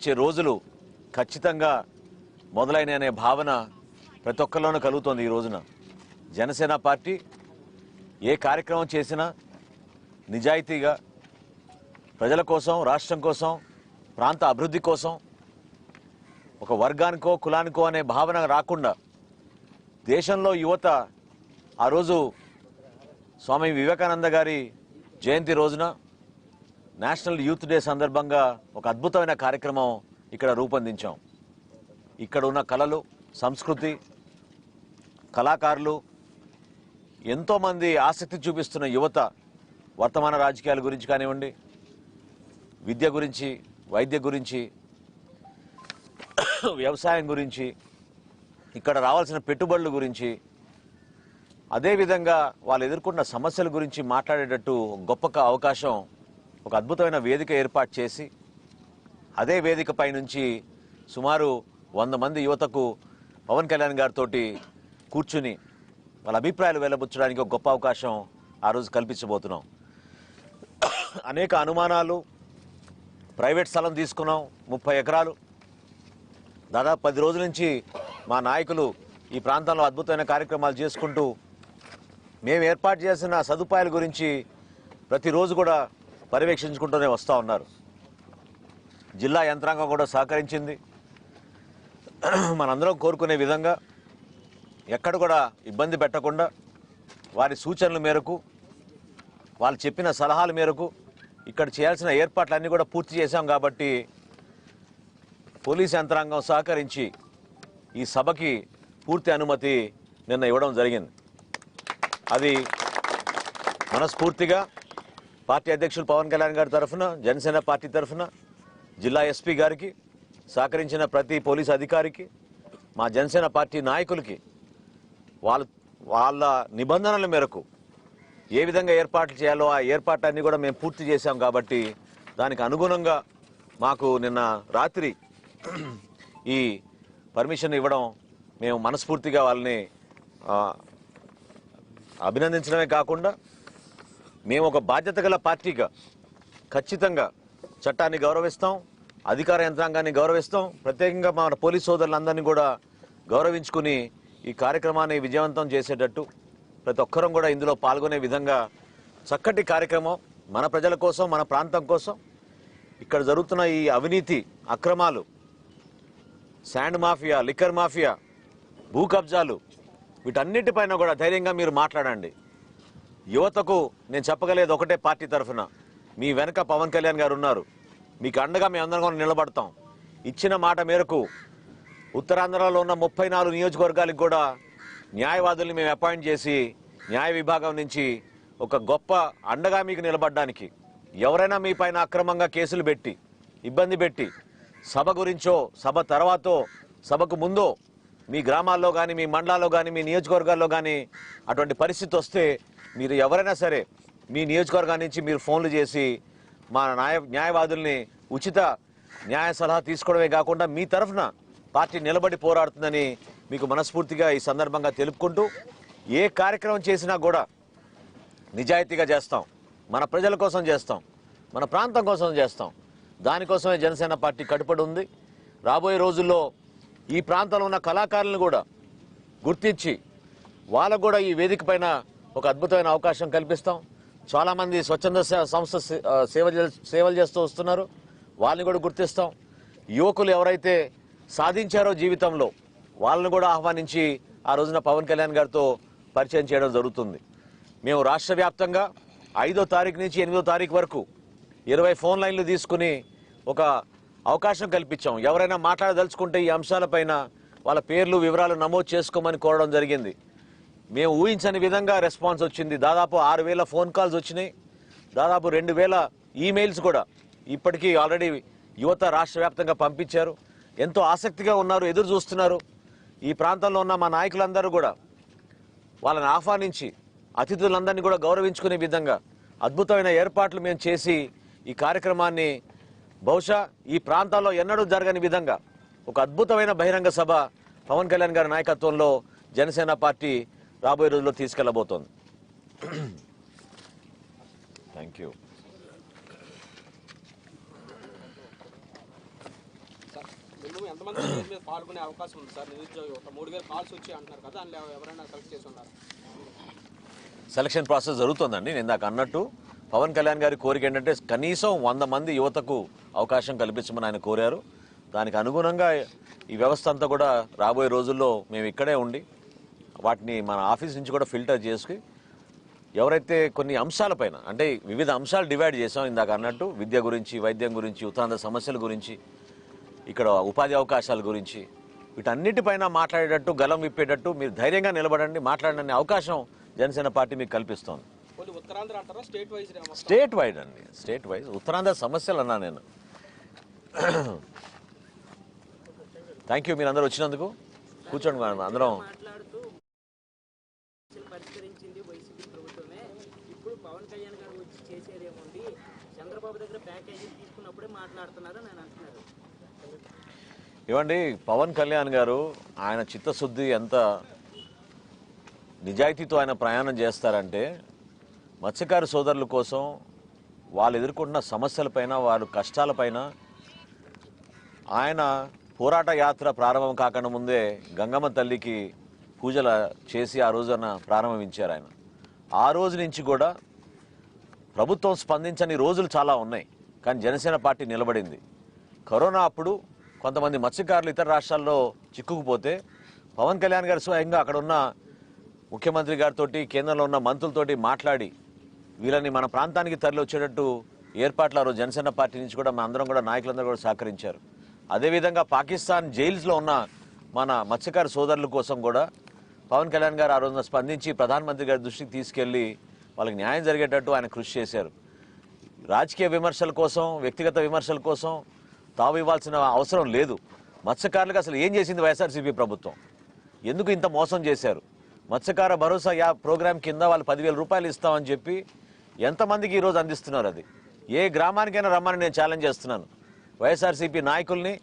వచ్చే రోజులు ఖచ్చితంగా మొదలైన భావన ప్రతి ఒక్కరిలోనూ కలుగుతోంది. ఈ రోజున జనసేన పార్టీ ఏ కార్యక్రమం చేసినా నిజాయితీగా ప్రజల కోసం, రాష్ట్రం కోసం, ప్రాంత అభివృద్ధి కోసం, ఒక వర్గానికో కులానికో అనే భావన రాకుండా దేశంలో యువత ఆ రోజు స్వామి వివేకానంద గారి జయంతి రోజున నేషనల్ యూత్ డే సందర్భంగా ఒక అద్భుతమైన కార్యక్రమం ఇక్కడ రూపొందించాం. ఇక్కడ ఉన్న కళలు, సంస్కృతి, కళాకారులు, ఎంతోమంది ఆసక్తి చూపిస్తున్న యువత వర్తమాన రాజకీయాల గురించి కానివ్వండి, విద్య గురించి, వైద్య గురించి, వ్యవసాయం గురించి, ఇక్కడ రావాల్సిన పెట్టుబడుల గురించి, అదేవిధంగా వాళ్ళు ఎదుర్కొన్న సమస్యల గురించి మాట్లాడేటట్టు గొప్ప అవకాశం, ఒక అద్భుతమైన వేదిక ఏర్పాటు చేసి అదే వేదికపై నుంచి సుమారు 100 మంది యువతకు పవన్ కళ్యాణ్ గారితో కూర్చుని వాళ్ళ అభిప్రాయాలు వెల్లబుచ్చడానికి ఒక గొప్ప అవకాశం ఆ రోజు కల్పించబోతున్నాం. అనేక అనుమానాలు, ప్రైవేట్ స్థలం తీసుకున్నాం, 30 ఎకరాలు. దాదాపు 10 రోజుల నుంచి మా నాయకులు ఈ ప్రాంతంలో అద్భుతమైన కార్యక్రమాలు చేసుకుంటూ మేము ఏర్పాటు చేసిన సదుపాయాల గురించి ప్రతిరోజు కూడా పర్యవేక్షించుకుంటూనే వస్తూ ఉన్నారు. జిల్లా యంత్రాంగం కూడా సహకరించింది. మనందరం కోరుకునే విధంగా ఎక్కడ కూడా ఇబ్బంది పెట్టకుండా వారి సూచనల మేరకు, వాళ్ళు చెప్పిన సలహాల మేరకు ఇక్కడ చేయాల్సిన ఏర్పాట్లన్నీ కూడా పూర్తి చేశాం. కాబట్టి పోలీస్ యంత్రాంగం సహకరించి ఈ సభకి పూర్తి అనుమతి నిన్న ఇవ్వడం జరిగింది. అది మనస్ఫూర్తిగా పార్టీ అధ్యక్షులు పవన్ కళ్యాణ్ గారి తరఫున, జనసేన పార్టీ తరఫున జిల్లా ఎస్పీ గారికి, సహకరించిన ప్రతి పోలీసు అధికారికి, మా జనసేన పార్టీ నాయకులకి వాళ్ళ నిబంధనల మేరకు ఏ విధంగా ఏర్పాట్లు చేయాలో ఆ ఏర్పాట్లన్నీ కూడా మేము పూర్తి చేశాం. కాబట్టి దానికి అనుగుణంగా మాకు నిన్న రాత్రి ఈ పర్మిషన్ ఇవ్వడం మేము మనస్ఫూర్తిగా వాళ్ళని అభినందించడమే కాకుండా మేము ఒక బాధ్యత గల పార్టీగా ఖచ్చితంగా చట్టాన్ని గౌరవిస్తాం, అధికార యంత్రాంగాన్ని గౌరవిస్తాం. ప్రత్యేకంగా మన పోలీస్ సోదరులందరినీ కూడా గౌరవించుకుని ఈ కార్యక్రమాన్ని విజయవంతం చేసేటట్టు ప్రతి ఒక్కరం కూడా ఇందులో పాల్గొనే విధంగా చక్కటి కార్యక్రమం మన ప్రజల కోసం, మన ప్రాంతం కోసం. ఇక్కడ జరుగుతున్న ఈ అవినీతి, అక్రమాలు, శాండ్ మాఫియా, లిక్కర్ మాఫియా, భూ కబ్జాలు, వీటన్నిటిపైన కూడా ధైర్యంగా మీరు మాట్లాడండి. యువతకు నేను చెప్పగలేదు ఒకటే, పార్టీ తరఫున మీ వెనక పవన్ కళ్యాణ్ గారు ఉన్నారు, మీకు అండగా మేమందరం కూడా నిలబడతాం. ఇచ్చిన మాట మేరకు ఉత్తరాంధ్రలో ఉన్న 34 నియోజకవర్గాలకు కూడా న్యాయవాదుల్ని మేము అపాయింట్ చేసి న్యాయ విభాగం నుంచి ఒక గొప్ప అండగా మీకు నిలబడడానికి, ఎవరైనా మీ పైన అక్రమంగా కేసులు పెట్టి ఇబ్బంది పెట్టి సభ గురించో, సభ తర్వాతో, సభకు ముందో మీ గ్రామాల్లో కానీ, మీ మండలాల్లో కానీ, మీ నియోజకవర్గాల్లో కానీ అటువంటి పరిస్థితి వస్తే మీరు ఎవరైనా సరే మీ నియోజకవర్గం నుంచి మీరు ఫోన్లు చేసి మా న్యాయవాదుల్ని ఉచిత న్యాయ సలహా తీసుకోవడమే కాకుండా మీ తరఫున పార్టీ నిలబడి పోరాడుతుందని మీకు మనస్ఫూర్తిగా ఈ సందర్భంగా తెలుపుకుంటూ, ఏ కార్యక్రమం చేసినా కూడా నిజాయితీగా చేస్తాం, మన ప్రజల కోసం చేస్తాం, మన ప్రాంతం కోసం చేస్తాం. దానికోసమే జనసేన పార్టీ కట్టుబడి ఉంది. రాబోయే రోజుల్లో ఈ ప్రాంతంలో ఉన్న కళాకారులను కూడా గుర్తించి వాళ్ళకు కూడా ఈ వేదిక పైన ఒక అద్భుతమైన అవకాశం కల్పిస్తాం. చాలామంది స్వచ్ఛంద సంస్థ సేవలు చేస్తూ వస్తున్నారు, వాళ్ళని కూడా గుర్తిస్తాం. యువకులు ఎవరైతే సాధించారో జీవితంలో వాళ్ళని కూడా ఆహ్వానించి ఆ రోజున పవన్ కళ్యాణ్ గారితో పరిచయం చేయడం జరుగుతుంది. మేము రాష్ట్ర వ్యాప్తంగా 5వ తారీఖు నుంచి 8వ తారీఖు వరకు 20 ఫోన్ లైన్లు తీసుకుని ఒక అవకాశం కల్పించాం. ఎవరైనా మాట్లాడదలుచుకుంటే ఈ అంశాలపైన వాళ్ళ పేర్లు, వివరాలు నమోదు చేసుకోమని కోరడం జరిగింది. మేము ఊహించని విధంగా రెస్పాన్స్ వచ్చింది. దాదాపు 6,000 ఫోన్ కాల్స్ వచ్చినాయి. దాదాపు 2,000 ఈమెయిల్స్ కూడా ఇప్పటికీ ఆల్రెడీ యువత రాష్ట్ర వ్యాప్తంగా పంపించారు. ఎంతో ఆసక్తిగా ఉన్నారు, ఎదురు చూస్తున్నారు. ఈ ప్రాంతంలో ఉన్న మా నాయకులందరూ కూడా వాళ్ళని ఆహ్వానించి అతిథులందరినీ కూడా గౌరవించుకునే విధంగా అద్భుతమైన ఏర్పాట్లు మేము చేసి ఈ కార్యక్రమాన్ని బహుశా ఈ ప్రాంతాల్లో ఎన్నడూ జరగని విధంగా ఒక అద్భుతమైన బహిరంగ సభ పవన్ కళ్యాణ్ గారి నాయకత్వంలో జనసేన పార్టీ రాబోయే రోజుల్లో తీసుకెళ్లబోతోంది. Thank you. మినిమం ఎంతమంది స్టేజ్ మీద పాల్గొనే అవకాశం ఉంది సార్? నిరుద్యోగ యువత 3000 కాల్స్ వచ్చి అంటున్నారు కదా, అందులో ఎవరైనా సెలెక్ట్ చేసి ఉన్నారు? సెలక్షన్ ప్రాసెస్ జరుగుతుందండి. నేను ఇందాక అన్నట్టు పవన్ కళ్యాణ్ గారి కోరిక ఏంటంటే కనీసం 100 మంది యువతకు అవకాశం కల్పించమని ఆయన కోరారు. దానికి అనుగుణంగా ఈ వ్యవస్థ అంతా కూడా రాబోయే రోజుల్లో మేము ఇక్కడే ఉండి వాటిని మన ఆఫీస్ నుంచి కూడా ఫిల్టర్ చేసి ఎవరైతే కొన్ని అంశాలపైన అంటే వివిధ అంశాలు డివైడ్ చేసాం ఇందాక అన్నట్టు విద్య గురించి, వైద్యం గురించి, ఉత్తరాంధ్ర సమస్యల గురించి, ఇక్కడ ఉపాధి అవకాశాల గురించి, వీటన్నిటిపైన మాట్లాడేటట్టు గలం విప్పేటట్టు మీరు ధైర్యంగా నిలబడండి, మాట్లాడని అవకాశం జనసేన పార్టీ మీకు కల్పిస్తోంది. ఉత్తరాంధ్ర అంటారా స్టేట్ వైజ్? స్టేట్ వైడ్ అండి, స్టేట్ వైజ్. ఉత్తరాంధ్ర సమస్యలు అన్నా నేను. థ్యాంక్ యూ మీరు అందరూ వచ్చినందుకు. కూర్చోండి అందరం. పరిష్కరించింది వైసీపీ ప్రభుత్వమే. ఇప్పుడు పవన్ కళ్యాణ్ గారు వచ్చి చేసేదేముంది, చంద్రబాబు దగ్గర ప్యాకేజీ తీసుకున్నప్పుడే మాట్లాడుతున్నారు అని అంటున్నారు. ఏమండి, పవన్ కళ్యాణ్ గారు ఆయన చిత్తశుద్ధి ఎంత నిజాయితీతో ఆయన ప్రయాణం చేస్తారంటే మత్స్యకారు సోదరుల కోసం వాళ్ళు ఎదుర్కొంటున్న సమస్యలపైన, వాళ్ళ కష్టాలపైన ఆయన పోరాట యాత్ర ప్రారంభం కాకుండా ముందే గంగమ్మ తల్లికి పూజలు చేసి ఆ రోజున ప్రారంభించారు ఆయన. ఆ రోజు నుంచి కూడా ప్రభుత్వం స్పందించని రోజులు చాలా ఉన్నాయి, కానీ జనసేన పార్టీ నిలబడింది. కరోనా అప్పుడు కొంతమంది మత్స్యకారులు ఇతర రాష్ట్రాల్లో చిక్కుకుపోతే పవన్ కళ్యాణ్ గారు స్వయంగా అక్కడ ఉన్న ముఖ్యమంత్రి గారితో, కేంద్రంలో ఉన్న మంత్రులతోటి మాట్లాడి వీళ్ళని మన ప్రాంతానికి తరలి వచ్చేటట్టు ఏర్పాట్లు ఆ రోజు జనసేన పార్టీ నుంచి కూడా మన అందరం కూడా నాయకులందరూ కూడా సహకరించారు. అదేవిధంగా పాకిస్తాన్ జైల్స్లో ఉన్న మన మత్స్యకారు సోదరుల కోసం కూడా పవన్ కళ్యాణ్ గారు ఆ రోజున స్పందించి ప్రధానమంత్రి గారి దృష్టికి తీసుకెళ్లి వాళ్ళకి న్యాయం జరిగేటట్టు ఆయన కృషి చేశారు. రాజకీయ విమర్శల కోసం, వ్యక్తిగత విమర్శల కోసం తావు ఇవ్వాల్సిన అవసరం లేదు. మత్స్యకారులకు అసలు ఏం చేసింది వైఎస్ఆర్సీపీ ప్రభుత్వం? ఎందుకు ఇంత మోసం చేశారు? మత్స్యకార భరోసా ప్రోగ్రాం కింద వాళ్ళు 10,000 రూపాయలు ఇస్తామని చెప్పి ఎంతమందికి ఈరోజు అందిస్తున్నారు? అది ఏ గ్రామానికైనా రమ్మని నేను ఛాలెంజ్ చేస్తున్నాను వైఎస్ఆర్సీపీ నాయకుల్ని.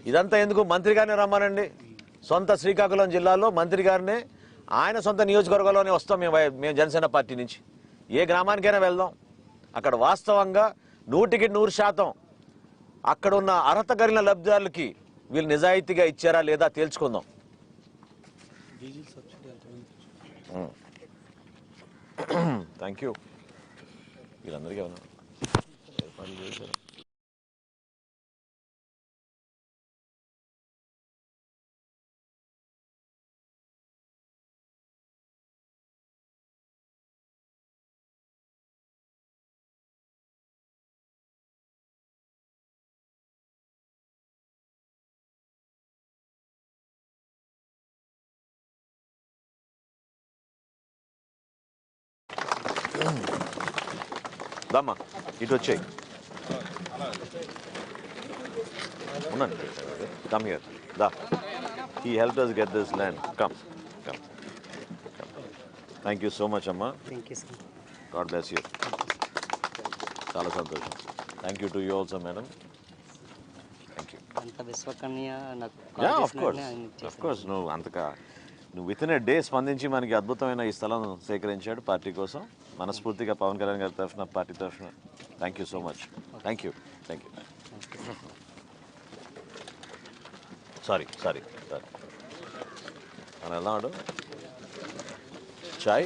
ఇదంతా ఎందుకు? మంత్రి గారిని రమ్మనండి. సొంత శ్రీకాకుళం జిల్లాలో మంత్రి గారినే, ఆయన సొంత నియోజకవర్గంలోనే వస్తాం మేము జనసేన పార్టీ నుంచి. ఏ గ్రామానికైనా వెళ్దాం. అక్కడ వాస్తవంగా 100% అక్కడ ఉన్న అర్హత కలిగిన లబ్ధిదారులకి వీళ్ళు నిజాయితీగా ఇచ్చారా లేదా తేల్చుకుందాం. Thank you. వీళ్ళందరికీ ఏర్పాట్లు చేశారు. దమ్మా ఇటు వచ్చేయి. ఉండండి. Come here. దా. He helped us get this land. Come. Thank you so much, అమ్మా. Thank you sir. God bless you. చాలా సంతోషం. Thank you to you also madam. Thank you. అంత విశ్వకన్య నాకు. ఆఫ్ కోర్స్ నువ్వు విత్ ఇన్ ఏ డే స్పందించి మనకి అద్భుతమైన ఈ స్థలం సేకరించాడు పార్టీ కోసం. మనస్ఫూర్తిగా పవన్ కళ్యాణ్ గారి తరఫున, పార్టీ తరఫున thank you so much. Thank you. Sorry మనం ఎలా చాయ్